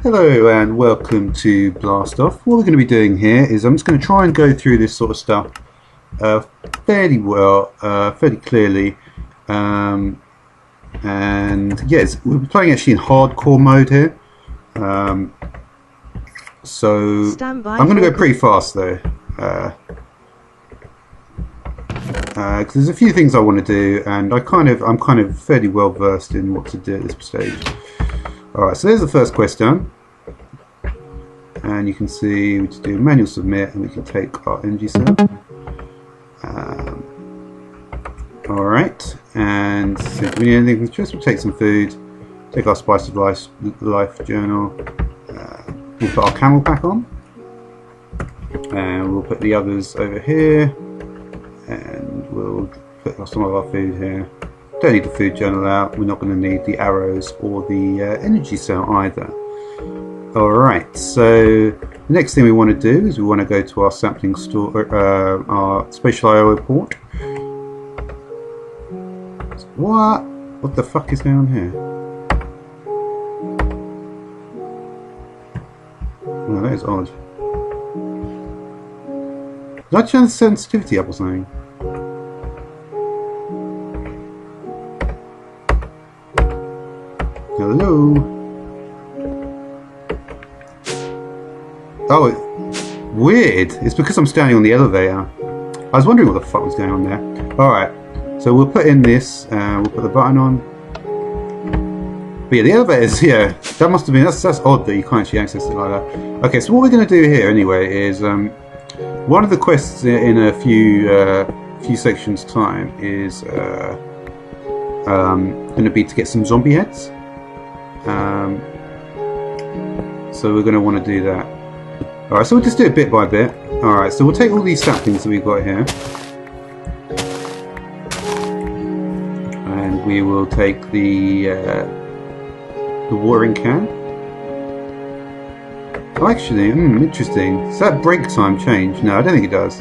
Hello and welcome to Blast Off. What we're going to be doing here is I'm just going to try and go through this sort of stuff uh, fairly well, fairly clearly. And yes, we're playing actually in hardcore mode here. So I'm going to go pretty fast though. Because there's a few things I want to do, and I'm kind of fairly well versed in what to do at this stage. Alright, so there's the first quest done. And you can see we just do manual submit and we can take our energy cell. Alright, and so if we need anything from the chest, we'll take some food, take our spice of life journal, we'll put our camel pack on, and we'll put the others over here, and we'll put some of our food here. Don't need the food journal out, we're not going to need the arrows or the energy cell either. Alright, so the next thing we want to do is we want to go to our sampling store, our spatial IO port. What the fuck is going on here? Oh, that is odd. Did I turn the sensitivity up or something? Hello? Oh, weird. It's because I'm standing on the elevator. I was wondering what the fuck was going on there. Alright, so we'll put in this, we'll put the button on. But yeah, the elevators, yeah, that must have been, that's odd that you can't actually access it like that. Okay, so what we're going to do here anyway is, one of the quests in a few sections time is going to be to get some zombie heads. So we're going to want to do that. Alright, so we'll just do it bit by bit. Alright, so we'll take all these saplings that we've got here. And we will take the watering can. Oh, actually, interesting. Does that break time change? No, I don't think it does.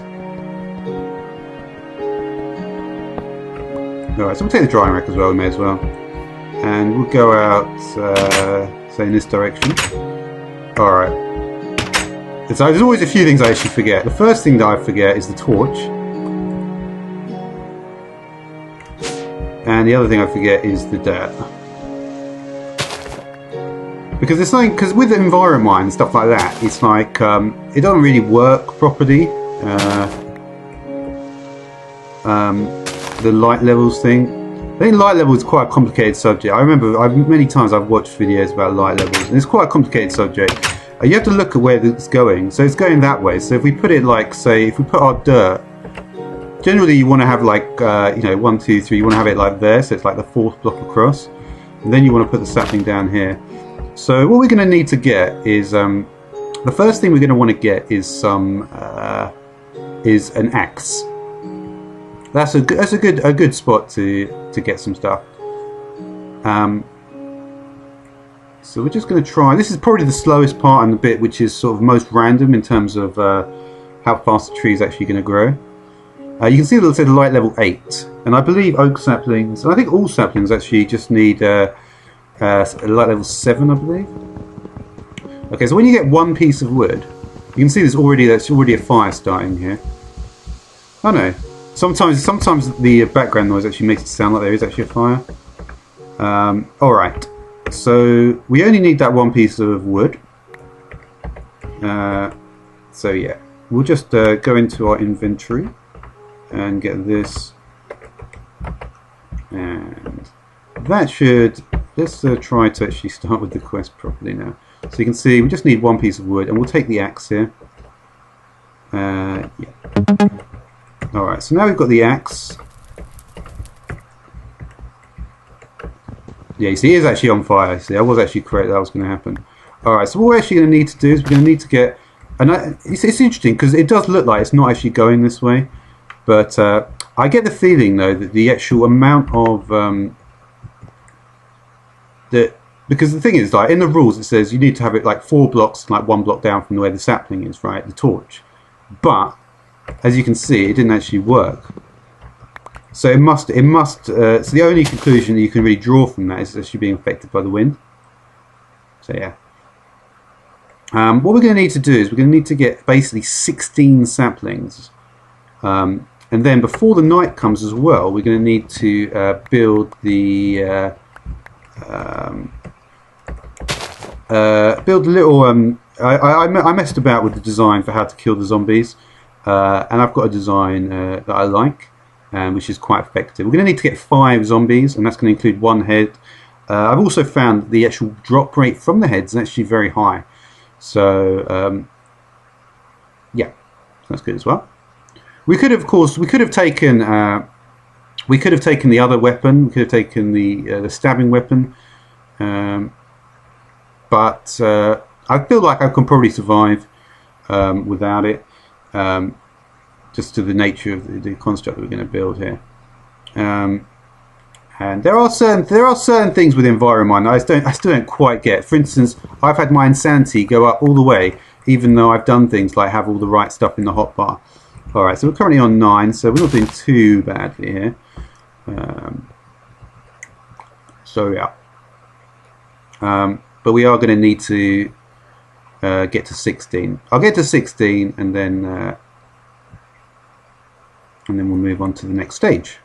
Alright, so we'll take the drying rack as well, we may as well. And we'll go out, say in this direction. Alright. So there's always a few things I actually forget. The first thing that I forget is the torch. And the other thing I forget is the dirt. Because there's something, because with the environment mine and stuff like that, it's like, it doesn't really work properly. The light levels thing. I think light level is quite a complicated subject. I remember many times I've watched videos about light levels, and it's quite a complicated subject. You have to look at where it's going. So it's going that way. So if we put it like, say, if we put our dirt, generally you want to have like, 1, 2, 3, you want to have it like there, so it's like the fourth block across. And then you want to put the sapling down here. So what we're going to need to get is, the first thing we're going to want to get is is an axe. That's a good spot to get some stuff. So we're just going to try. This is probably the slowest part and the bit which is sort of most random in terms of how fast the tree is actually going to grow. You can see that it said light level 8, and I believe oak saplings, and I think all saplings actually just need light level 7, I believe. Okay, so when you get one piece of wood, you can see that's already a fire starting here. Oh no, sometimes the background noise actually makes it sound like there is actually a fire. Alright. So we only need that one piece of wood. So yeah, we'll just go into our inventory and get this, and that should, let's try to actually start with the quest properly now. So you can see we just need one piece of wood, and we'll take the axe here. Yeah. Alright, so now we've got the axe. Yeah, you see, he is actually on fire. See, I was actually correct that was going to happen. Alright, so what we're actually going to need to do is we're going to need to get... And it's interesting, because it does look like it's not actually going this way. But I get the feeling, though, that the actual amount of... because the thing is, like, in the rules it says you need to have it like 4 blocks, like 1 block down from where the sapling is, right? The torch. But, as you can see, it didn't actually work. So so the only conclusion that you can really draw from that is actually being affected by the wind. So yeah. What we're going to need to do is we're going to need to get basically 16 saplings. And then before the night comes as well, we're going to need to build the build a little. I messed about with the design for how to kill the zombies, and I've got a design that I like, which is quite effective. We're going to need to get 5 zombies, and that's going to include 1 head. I've also found the actual drop rate from the heads is actually very high, so yeah, that's good as well. We could have, of course, we could have taken the other weapon. We could have taken the stabbing weapon, but I feel like I can probably survive without it, just to the nature of the construct that we're going to build here. And there are certain things with Enviromine I still don't quite get. For instance, I've had my insanity go up all the way, even though I've done things like have all the right stuff in the hotbar. All right, so we're currently on 9, so we're not doing too badly here. So yeah, but we are going to need to get to 16. I'll get to 16, and then we'll move on to the next stage.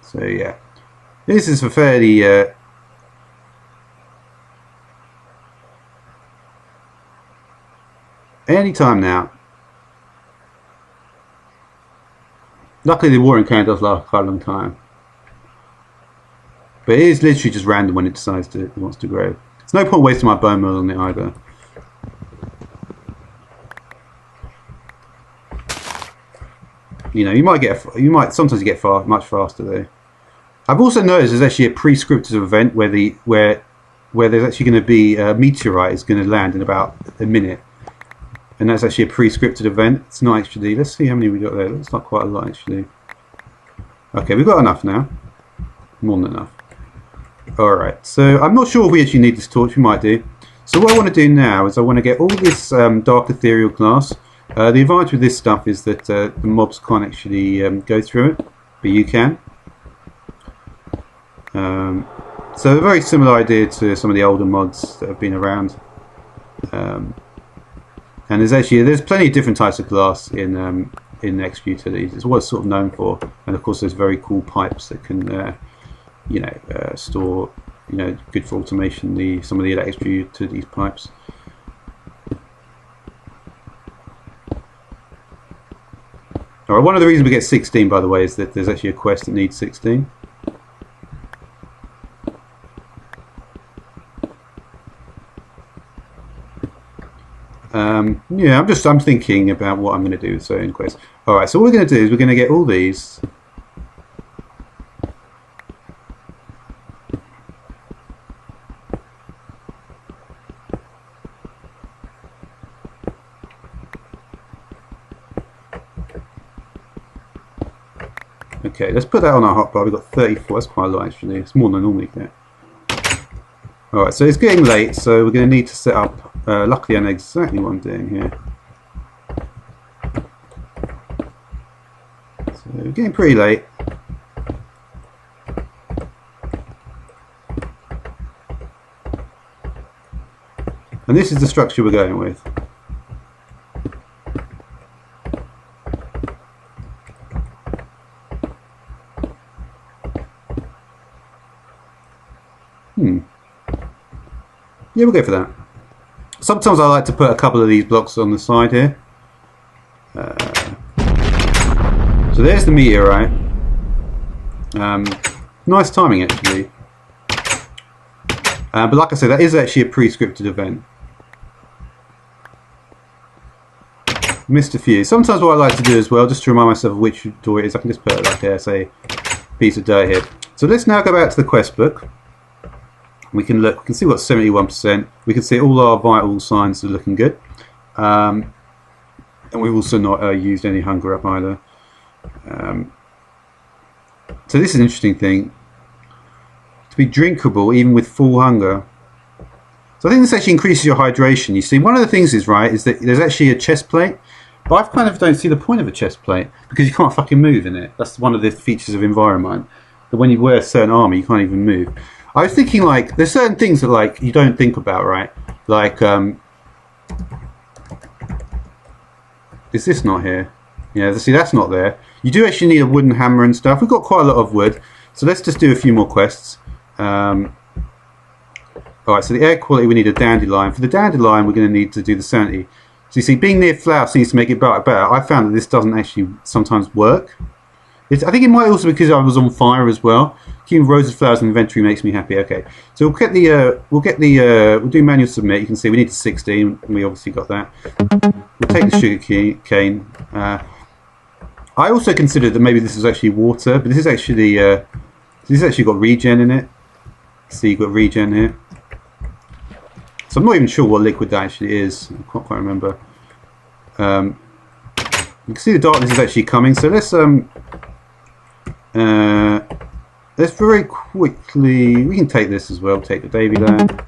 So yeah, this is a fairly any time now. Luckily the watering can does last quite a long time, but it is literally just random when it decides it wants to grow. There's no point wasting my bone meal on it either. You know, you might sometimes get much faster though. I've also noticed there's actually a pre-scripted event where there's actually going to be a meteorite is going to land in about a minute, and that's actually a pre-scripted event. It's not actually. Let's see how many we got there. It's not quite a lot actually. Okay, we've got enough now. More than enough. Alright, so I'm not sure if we actually need this torch. We might do. So what I want to do now is I want to get all this dark ethereal glass. The advantage with this stuff is that the mobs can't actually go through it, but you can. So a very similar idea to some of the older mods that have been around. And there's plenty of different types of glass in X Utilities. It's what it's sort of known for, and of course there's very cool pipes that can store, good for automation. Some of the X Utilities pipes. Alright, one of the reasons we get 16, by the way, is that there's actually a quest that needs 16. Yeah, I'm thinking about what I'm going to do with certain quests. Alright, so what we're going to do is we're going to get all these. Okay, let's put that on our hotbar. We've got 34. That's quite a lot actually. It's more than I normally get. Alright, so it's getting late, so we're going to need to set up. Luckily I know exactly what I'm doing here. So we're getting pretty late. And this is the structure we're going with. Yeah, we'll go for that. Sometimes I like to put a couple of these blocks on the side here. So there's the meteorite. Nice timing actually. But like I said, that is actually a pre-scripted event. Missed a few. Sometimes what I like to do as well, just to remind myself of which door it is, I can just put like say piece of dirt here. So let's now go back to the quest book. We can look. We can see what's 71%. We can see all our vital signs are looking good, and we've also not used any hunger up either. So this is an interesting thing. To be drinkable even with full hunger. So I think this actually increases your hydration. You see, one of the things is that there's actually a chest plate, but I kind of don't see the point of a chest plate because you can't fucking move in it. That's one of the features of Enviromine. that when you wear a certain armor, you can't even move. I was thinking like there's certain things that like you don't think about, right? Like is this not here? Yeah, see that's not there. You do actually need a wooden hammer and stuff. We've got quite a lot of wood, so let's just do a few more quests. Alright, so the air quality, we need a dandelion. For the dandelion, we're going to need to do the sanity. So you see, being near flower seems to make it better. I found that this doesn't actually sometimes work. I think it might also be because I was on fire as well. Keeping roses, flowers in inventory makes me happy. Okay, so we'll do manual submit. You can see we need to 16. We obviously got that. We'll take the sugar cane. I also considered that maybe this is actually water, but this is actually got regen in it. See, you've got regen here. So I'm not even sure what liquid that actually is. I can't quite remember. You can see the darkness is actually coming. So let's very quickly. We can take this as well. Take the Davy lamp.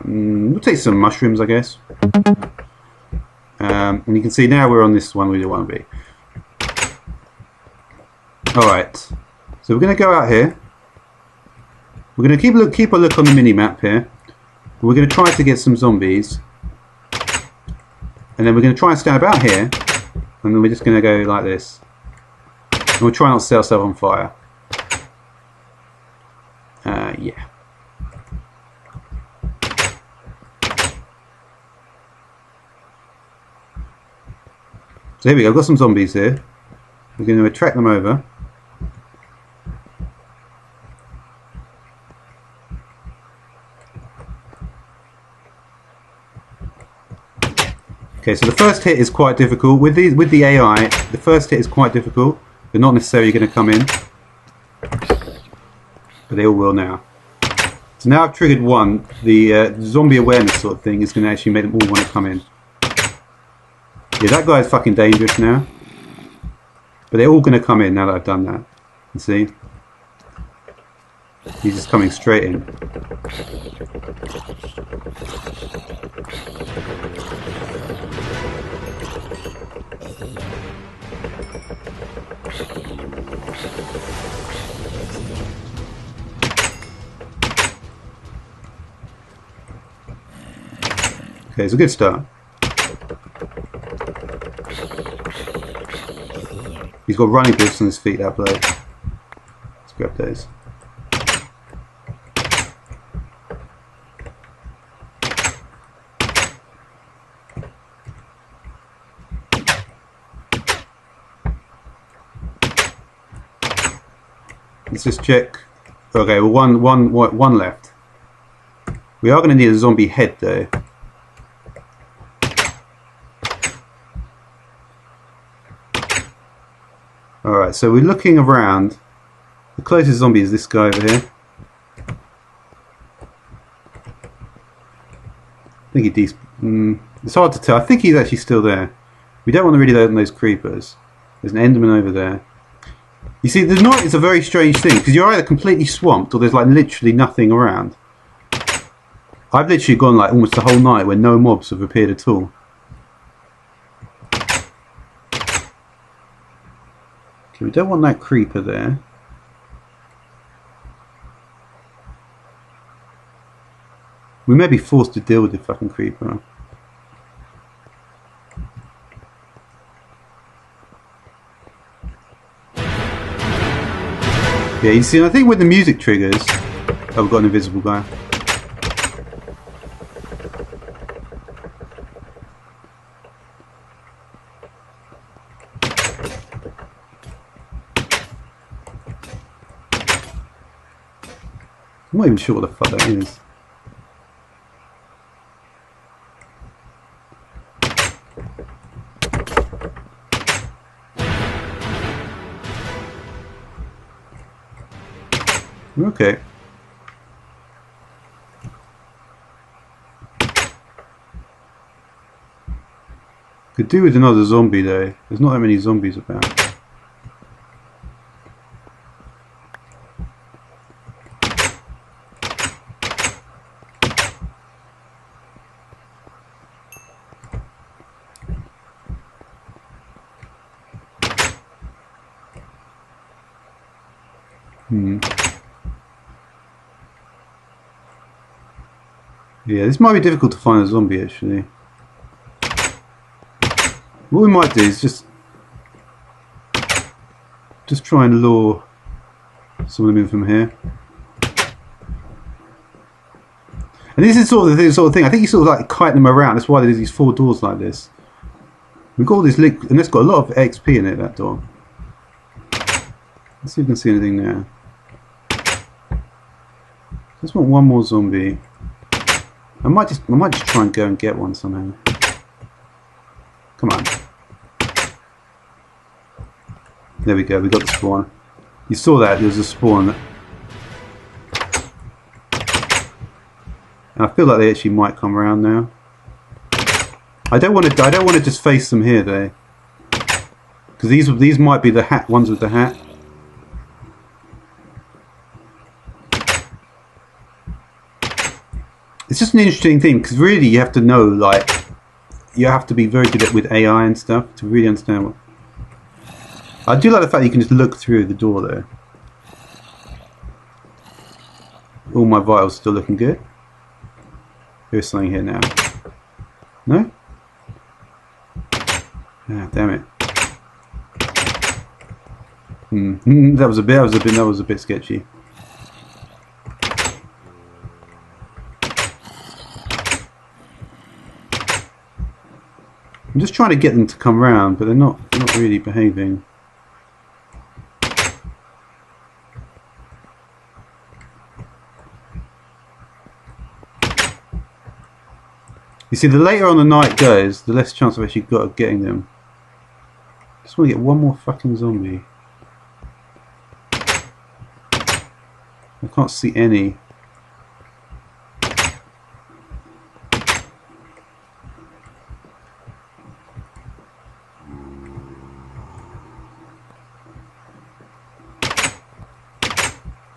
We'll take some mushrooms, I guess. And you can see now we're on this one we don't want to be. Alright, so we're going to go out here. We're going to keep a look on the mini-map here. We're going to try to get some zombies. And then we're going to try and stand about here. And then we're just going to go like this. And we'll try not to set ourselves on fire. Yeah. So here we go, I've got some zombies here. We're going to attract them over. Okay, so the first hit is quite difficult. With the AI, the first hit is quite difficult. They're not necessarily going to come in. But they all will now. So now I've triggered one. The zombie awareness sort of thing is going to actually make them all want to come in. Yeah, that guy's fucking dangerous now. But they're all going to come in now that I've done that. You see? He's just coming straight in. Okay, it's a good start. He's got running boots on his feet, that bloke. Let's grab those. Let's just check. Okay, well, one left. We are going to need a zombie head, though. Alright, so we're looking around. The closest zombie is this guy over here. I think it's hard to tell. I think he's actually still there. We don't want to really open those creepers. There's an Enderman over there. You see, the night is a very strange thing because you're either completely swamped or there's like literally nothing around. I've literally gone like almost the whole night where no mobs have appeared at all. Okay, we don't want that creeper there. We may be forced to deal with the fucking creeper. Yeah, you see, I think when the music triggers... Oh, we've got an invisible guy. I'm not even sure what the fuck that is. Okay. Could do with another zombie though. There's not that many zombies about. Yeah, this might be difficult to find a zombie actually. What we might do is just try and lure some of them in from here. And this is sort of the thing. I think you sort of like kite them around. That's why there's these 4 doors like this. We've got all this link, and it's got a lot of XP in it. That door. Let's see if we can see anything there. Just want one more zombie. I might just try and go and get one somehow. Come on. There we go. We got the spawn. You saw that there was a spawn. And I feel like they actually might come around now. I don't want to just face them here though, because these might be the ones with the hat. It's just an interesting thing because really you have to know, like, you have to be very good with AI and stuff to really understand what. I do like the fact that you can just look through the door there. All my vitals still looking good. There's something here now. No? Ah, damn it. That was a bit sketchy. I'm just trying to get them to come round, but they're not really behaving. You see, the later on the night goes, the less chance I've actually got of getting them. Just want to get one more fucking zombie. I can't see any.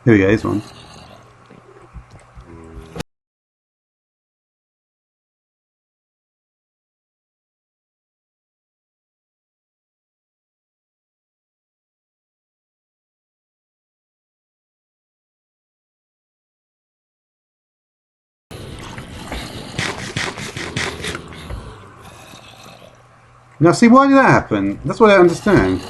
Here we go, here's one. Now see, why did that happen? That's what I don't understand.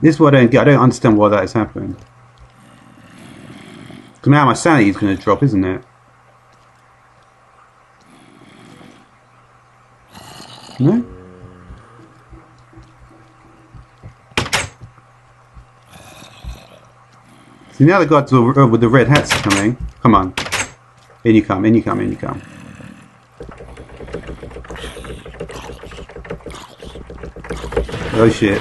This is what I don't get. I don't understand why that has happened. Because now my sanity is going to drop, isn't it? No? See, now the guys with the red hats are coming. Come on. In you come, in you come, in you come. Oh shit.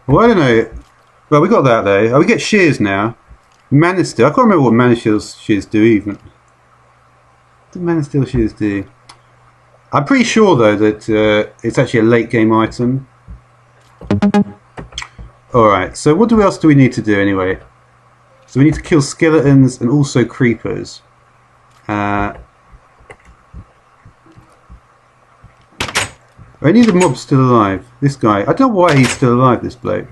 Well, I don't know. Well, we got that though. Oh, we get shears now. Mana Steel. I can't remember what Mana shears do even. What did Mana Steel shears do? I'm pretty sure though that it's actually a late game item. Alright, so what else do we need to do anyway? So we need to kill skeletons and also creepers. Any of the mobs still alive? This guy, I don't know why he's still alive, this bloke.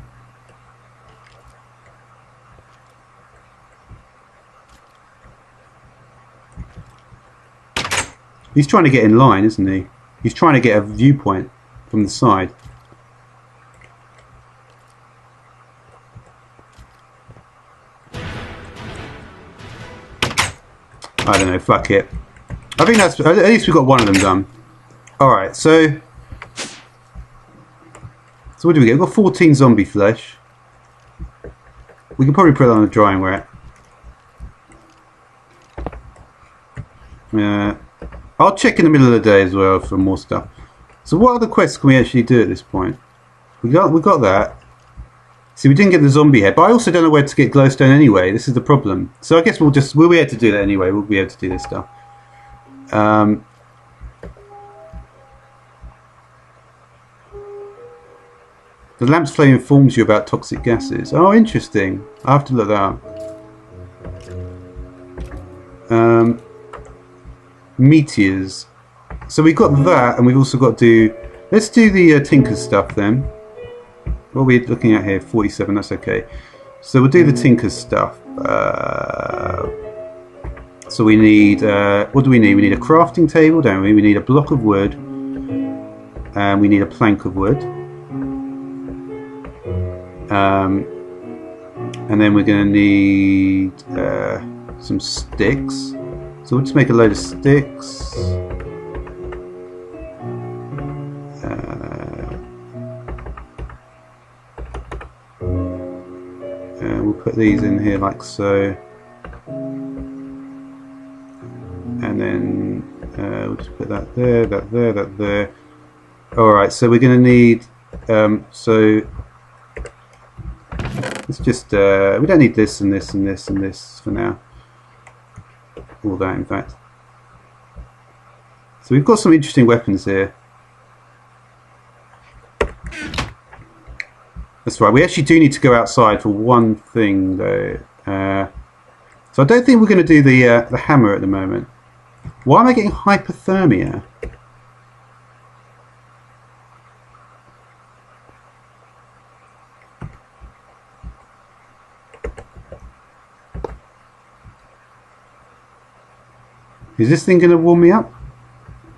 He's trying to get in line, isn't he? He's trying to get a viewpoint from the side. I don't know, fuck it. I think that's, at least we got one of them done. Alright, so what do we get? We've got 14 zombie flesh. We can probably put that on a drying rack. I'll check in the middle of the day as well for more stuff. So what other quests can we actually do at this point? We got that. See, we didn't get the zombie head, but I also don't know where to get glowstone anyway. This is the problem. So I guess we'll be able to do that anyway. We'll be able to do this stuff. The lamp's flame informs you about toxic gases. Oh, interesting. I have to look that up. Meteors. So we've got that, and we've also got to do... Let's do the Tinker's stuff then. What are we looking at here? 47, that's okay. So we'll do the Tinker's stuff. So we need... what do we need? We need a crafting table, don't we? We need a block of wood. And we need a plank of wood. And then we're going to need some sticks. So we'll just make a load of sticks. And we'll put these in here like so. And then we'll just put that there, that there, that there. Alright, so we're going to need... so let's just... we don't need this and this and this and this for now. All that, in fact. So we've got some interesting weapons here. That's right. We actually do need to go outside for one thing, though. So I don't think we're going to do the hammer at the moment. Why am I getting hypothermia? Is this thing going to warm me up?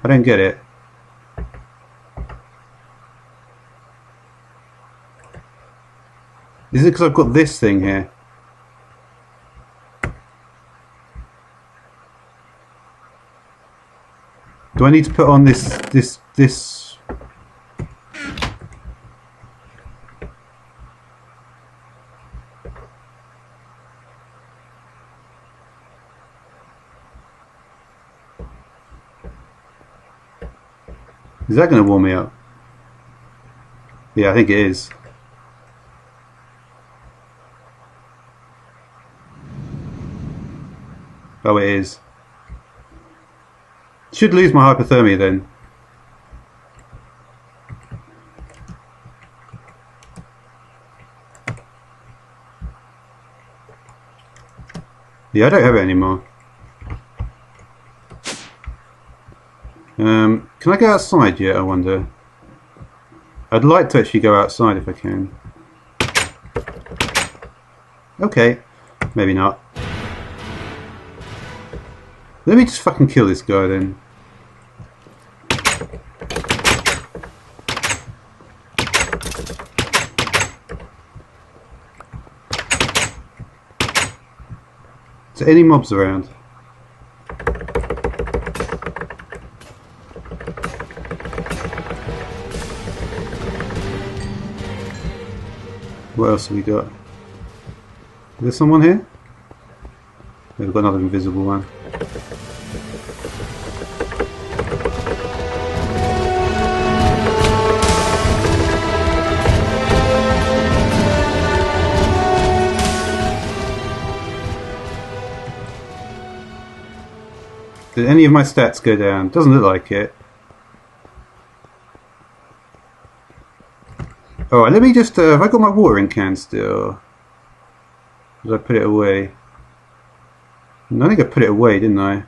I don't get it. Is it because I've got this thing here? Do I need to put on this? Is that going to warm me up? Yeah, I think it is. Oh, it is. Should lose my hypothermia then. Yeah, I don't have it anymore. Can I go outside yet, I wonder? I'd like to actually go outside if I can. Okay, maybe not. Let me just fucking kill this guy then. Is there any mobs around? What else have we got? Is there someone here? We've got another invisible one. Did any of my stats go down? Doesn't look like it. Alright, let me just... have I got my watering can still? Did I put it away? No, I think I put it away, didn't I?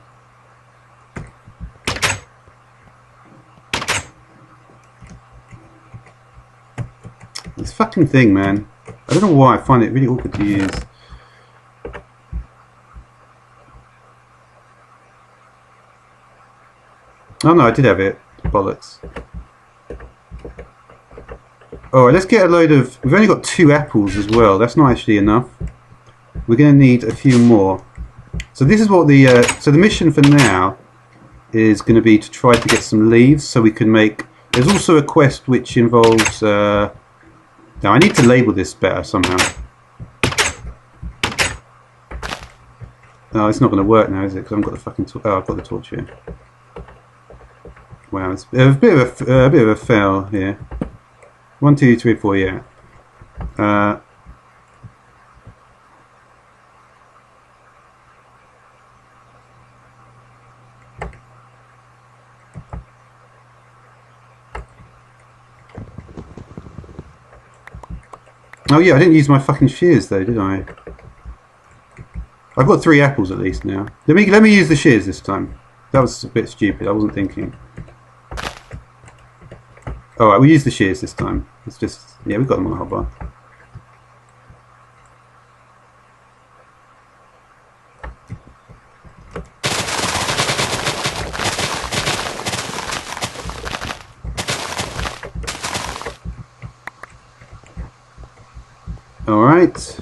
This fucking thing, man. I don't know why I find it really awkward to use. Oh no, I did have it. Bollocks. Alright, let's get a load of... We've only got 2 apples as well. That's not actually enough. We're going to need a few more. So this is what the... so the mission for now is going to be to try to get some leaves so we can make... There's also a quest which involves... now I need to label this better somehow. Oh, it's not going to work now, is it? Because I haven't got the fucking... Oh, I've got the torch here. Wow, it's a bit of a fail here. 1, 2, 3, 4, yeah. Oh yeah, I didn't use my fucking shears though, did I? I've got 3 apples at least now. Let me use the shears this time. That was a bit stupid. I wasn't thinking. Alright, we'll use the shears this time. It's just... Yeah, we've got them on the hotbar. Alright.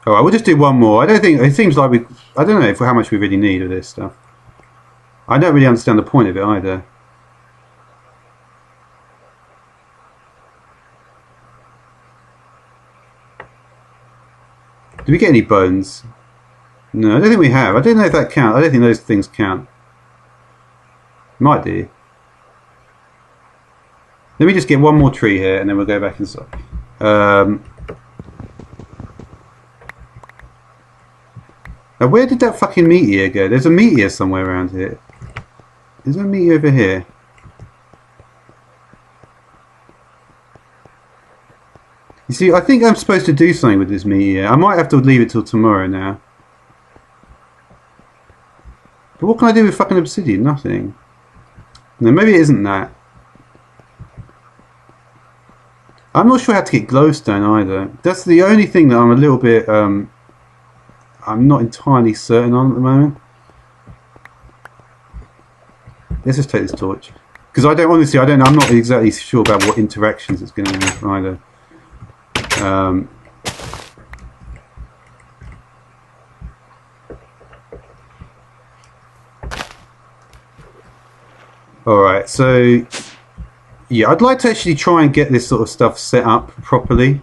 Alright, we'll just do one more. I don't think... It seems like we... I don't know how much we really need of this stuff. I don't really understand the point of it either. Did we get any bones? No, I don't think we have. I don't know if that counts. I don't think those things count. Might do. Let me just get one more tree here and then we'll go back inside. Now where did that fucking meteor go? There's a meteor somewhere around here. Is there a meteor over here? You see, I think I'm supposed to do something with this meteor. I might have to leave it till tomorrow now. But what can I do with fucking obsidian? Nothing. No, maybe it isn't that. I'm not sure how to get glowstone either. That's the only thing that I'm a little bit... I'm not entirely certain on at the moment. Let's just take this torch. Because I don't, honestly, I don't know, I'm not exactly sure about what interactions it's going to have either. Alright, so... Yeah, I'd like to actually try and get this sort of stuff set up properly.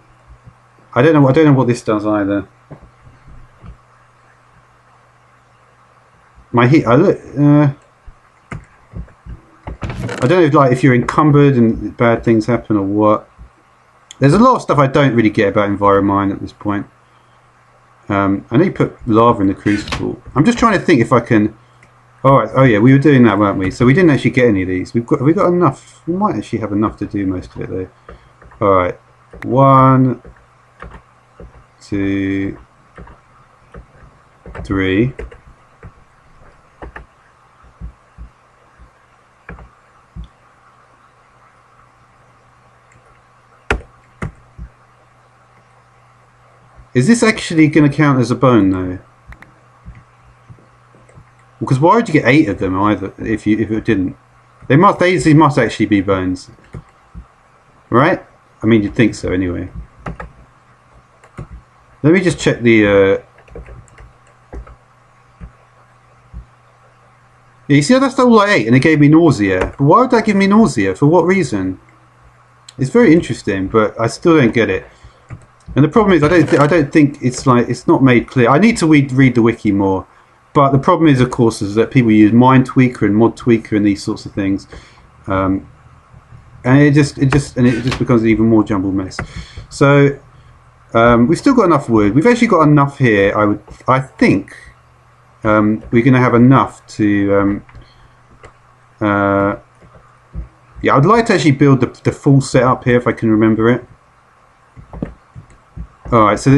I don't know what this does either. My heat, I don't know if, like, if you're encumbered and bad things happen or what. There's a lot of stuff I don't really get about Enviromine at this point. I know you put lava in the crucible. I'm just trying to think if I can... Alright, oh yeah, we were doing that, weren't we? So we didn't actually get any of these. Have we got enough? We might actually have enough to do most of it though. Alright. 1, 2, 3. Is this actually going to count as a bone though? Because why would you get 8 of them either if it didn't? These must actually be bones, right? I mean, you'd think so anyway. Let me just check the. Yeah, you see how that's all I ate and it gave me nausea. But why would that give me nausea? For what reason? It's very interesting, but I still don't get it. And the problem is, I don't think it's like it's not made clear. I need to read the wiki more. But the problem is, of course, is that people use Mind Tweaker and Mod Tweaker and these sorts of things. and it just becomes an even more jumbled mess. So we've still got enough wood. We've actually got enough here. I think we're going to have enough to. Yeah, I'd like to actually build the full setup here if I can remember it. All right, so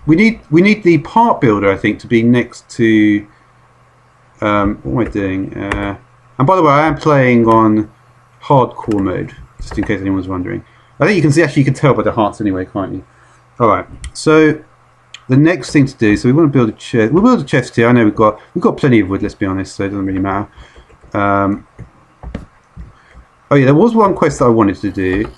we need the part builder, I think, to be next to. What am I doing? And by the way, I am playing on hardcore mode, just in case anyone's wondering. I think you can see, actually you can tell by the hearts anyway, can't you? All right, so the next thing to do, so we want to build a chest. We'll build a chest here. I know we've got plenty of wood. Let's be honest, so it doesn't really matter. Oh yeah, there was one quest that I wanted to do.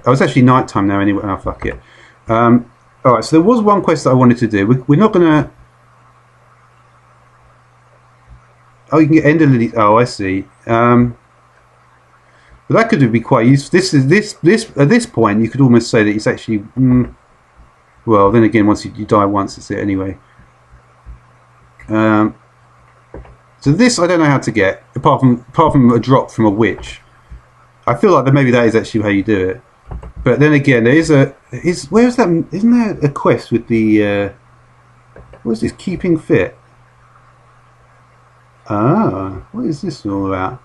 Oh, it's actually night time now anyway. Oh, fuck it. All right, so there was one quest that I wanted to do. We're not gonna. Oh, you can get ender lilies. Oh, I see. But that could be quite useful. This at this point, you could almost say that it's actually. Well, then again, once you die once, that's it anyway. So this I don't know how to get, apart from a drop from a witch. I feel like that maybe that is actually how you do it. But then again, where is that? Isn't there a quest with the what is this? Keeping fit. Ah, what is this all about?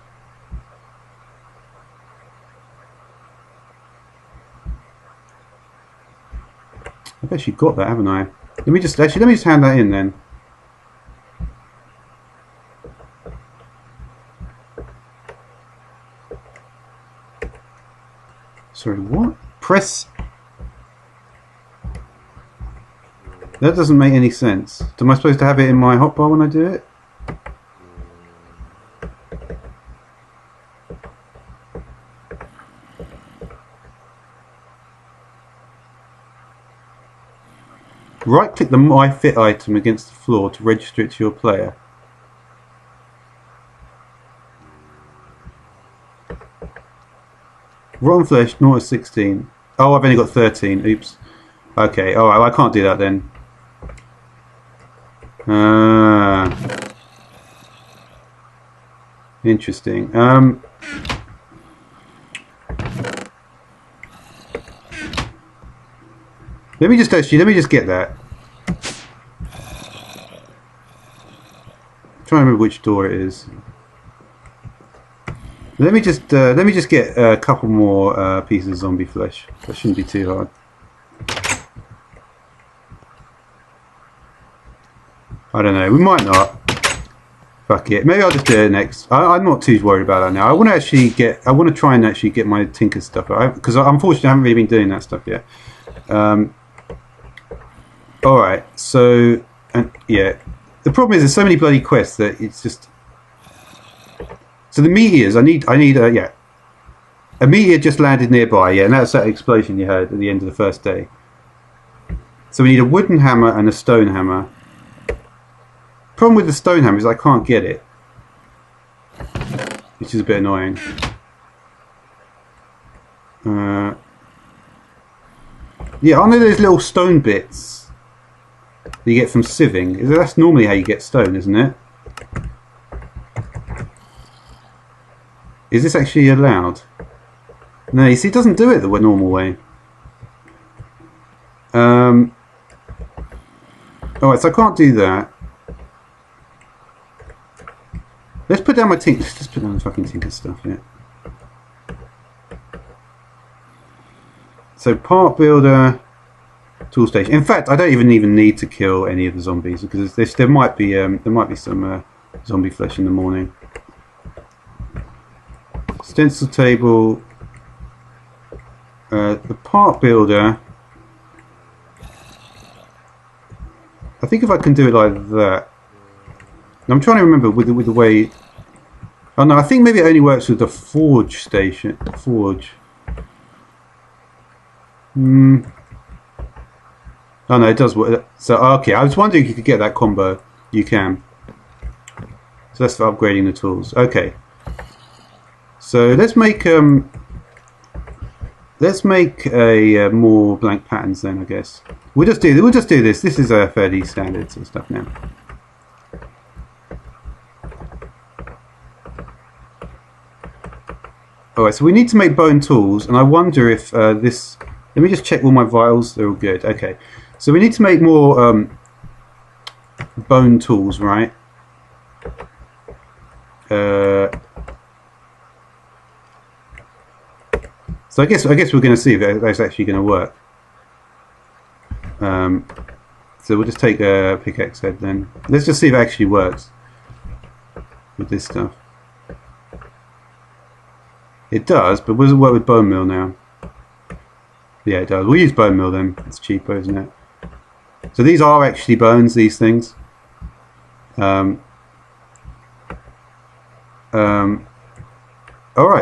I've actually got that, haven't I? Let me just hand that in then. Sorry, what? Press. That doesn't make any sense. Am I supposed to have it in my hotbar when I do it? Right click the My Fit item against the floor to register it to your player. Rotten flesh, 0 to 16. Oh, I've only got 13. Oops. Okay, alright, well, I can't do that then. Interesting. Let me just get that. I'm trying to remember which door it is. Let me just get a couple more pieces of zombie flesh. That shouldn't be too hard. I don't know. We might not. Fuck it. Maybe I'll just do it next. I'm not too worried about that now. I want to try and actually get my tinker stuff because unfortunately I haven't really been doing that stuff yet. All right. So yeah, the problem is there's so many bloody quests that it's just. So the meteors, I need yeah. A meteor just landed nearby, yeah, and that's that explosion you heard at the end of the first day. So we need a wooden hammer and a stone hammer. Problem with the stone hammer is I can't get it, which is a bit annoying. Yeah, I know there's little stone bits that you get from sieving. That's normally how you get stone, isn't it? Is this actually allowed? No, you see, it doesn't do it the normal way. Alright, so I can't do that. Let's put down my tinker. Let's just put down the fucking tinker stuff here. So part builder, tool station. In fact, I don't even need to kill any of the zombies because there might be some zombie flesh in the morning. Stencil table. The part builder. I think if I can do it like that. I'm trying to remember with the way. Oh no, I think maybe it only works with the forge station. Forge. Oh no, it does work. So okay, I was wondering if you could get that combo. You can. So that's for upgrading the tools. Okay. So let's make a more blank patterns then, I guess. We'll just do this. This is a fairly standard sort of stuff now. Alright, so we need to make bone tools, and I wonder if this... Let me just check all my vials. They're all good. Okay. So we need to make more bone tools, right? So I guess we're going to see if that's actually going to work. So we'll just take a pickaxe head then. Let's just see if it actually works with this stuff. It does, but will it work with bone meal now? Yeah, it does. We'll use bone meal then. It's cheaper, isn't it? So these are actually bones, these things. Alright,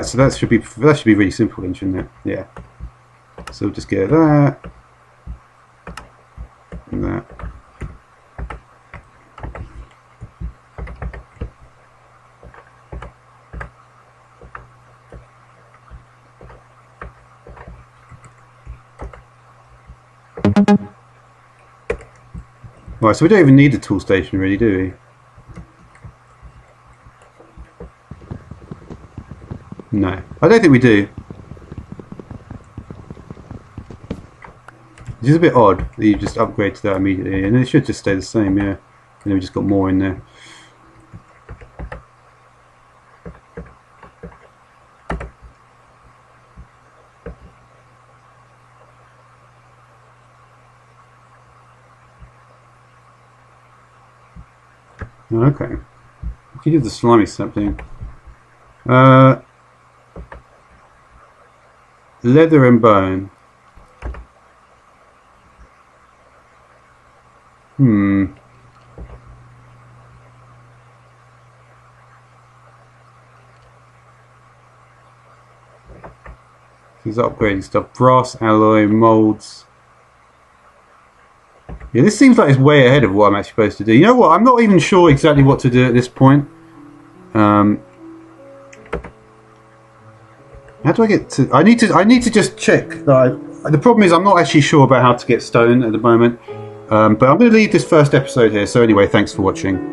so that should be really simple then, shouldn't it? Yeah. So we'll just get that and that. Right, so we don't even need a tool station really, do we? No, I don't think we do. Which is a bit odd that you just upgrade to that immediately, and it should just stay the same, yeah. And then we just got more in there. Okay. We can do the slimy stuff thing. Leather and bone. These upgrading stuff. Brass, alloy, molds. Yeah, this seems like it's way ahead of what I'm actually supposed to do. You know what? I'm not even sure exactly what to do at this point. How do I get to? I need to just check that. The problem is I'm not actually sure about how to get stone at the moment. But I'm going to leave this first episode here. So anyway, thanks for watching.